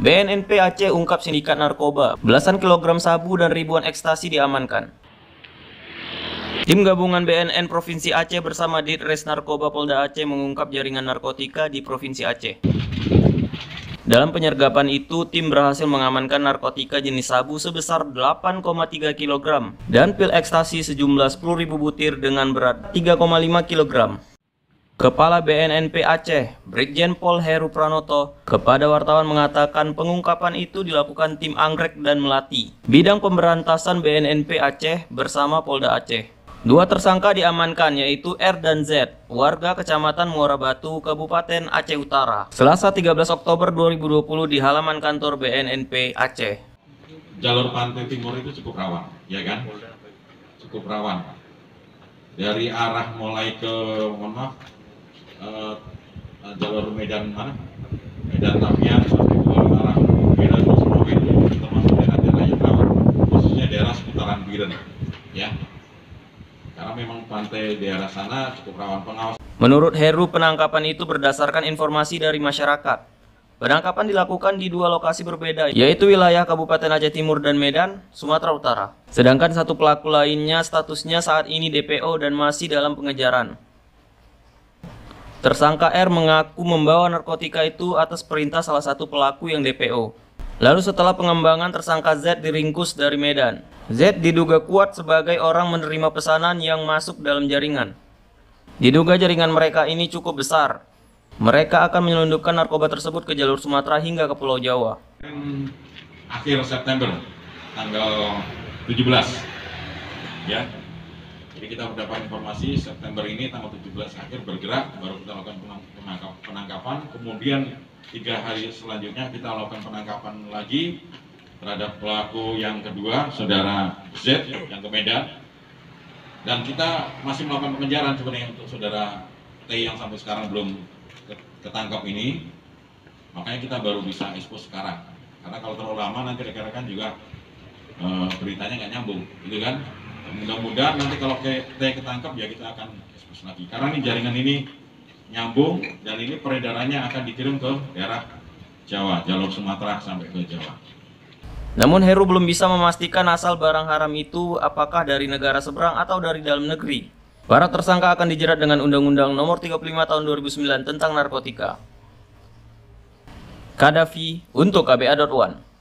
BNNP Aceh ungkap sindikat narkoba, belasan kilogram sabu dan ribuan ekstasi diamankan. Tim gabungan BNN Provinsi Aceh bersama Ditres Narkoba Polda Aceh mengungkap jaringan narkotika di Provinsi Aceh. Dalam penyergapan itu, tim berhasil mengamankan narkotika jenis sabu sebesar 8,3 kg dan pil ekstasi sejumlah 10.000 butir dengan berat 3,5 kg. Kepala BNNP Aceh, Brigjen Pol Heru Pranoto, kepada wartawan mengatakan pengungkapan itu dilakukan tim Anggrek dan Melati, bidang pemberantasan BNNP Aceh bersama Polda Aceh. Dua tersangka diamankan yaitu R dan Z, warga Kecamatan Muara Batu, Kabupaten Aceh Utara, Selasa 13 Oktober 2020 di halaman kantor BNNP Aceh. Jalur pantai timur itu cukup rawan, ya kan? Cukup rawan. Dari arah mulai ke, jalur Medan mana? Medan Tapian sampai ke arah Medan Sumbawa itu termasuk daerah-daerah yang rawan, khususnya daerah seputaran Biren, ya. Karena memang pantai daerah sana cukup rawan. Pengawas. Menurut Heru, penangkapan itu berdasarkan informasi dari masyarakat. Penangkapan dilakukan di dua lokasi berbeda, yaitu wilayah Kabupaten Aceh Timur dan Medan, Sumatera Utara. Sedangkan satu pelaku lainnya statusnya saat ini DPO dan masih dalam pengejaran. Tersangka R mengaku membawa narkotika itu atas perintah salah satu pelaku yang DPO. Lalu setelah pengembangan, tersangka Z diringkus dari Medan. Z diduga kuat sebagai orang menerima pesanan yang masuk dalam jaringan. Diduga jaringan mereka ini cukup besar. Mereka akan menyelundupkan narkoba tersebut ke jalur Sumatera hingga ke Pulau Jawa. Akhir September, tanggal 17, ya. Jadi kita mendapat informasi September ini tanggal 17 akhir bergerak, baru kita lakukan penangkapan. Kemudian 3 hari selanjutnya kita lakukan penangkapan lagi terhadap pelaku yang kedua, saudara Z yang ke Medan. Dan kita masih melakukan pengejaran sebenarnya untuk saudara T yang sampai sekarang belum ketangkap ini. Makanya kita baru bisa expose sekarang. Karena kalau terlalu lama nanti rekan-rekan juga beritanya nggak nyambung, gitu kan? Mudah-mudahan nanti kalau T ketangkap ya kita akan expose lagi. Karena ini jaringan ini nyambung dan ini peredarannya akan dikirim ke daerah Jawa, jalur Sumatera sampai ke Jawa. Namun Heru belum bisa memastikan asal barang haram itu apakah dari negara seberang atau dari dalam negeri. Para tersangka akan dijerat dengan Undang-Undang Nomor 35 Tahun 2009 tentang narkotika. Kadafi untuk KBA.One.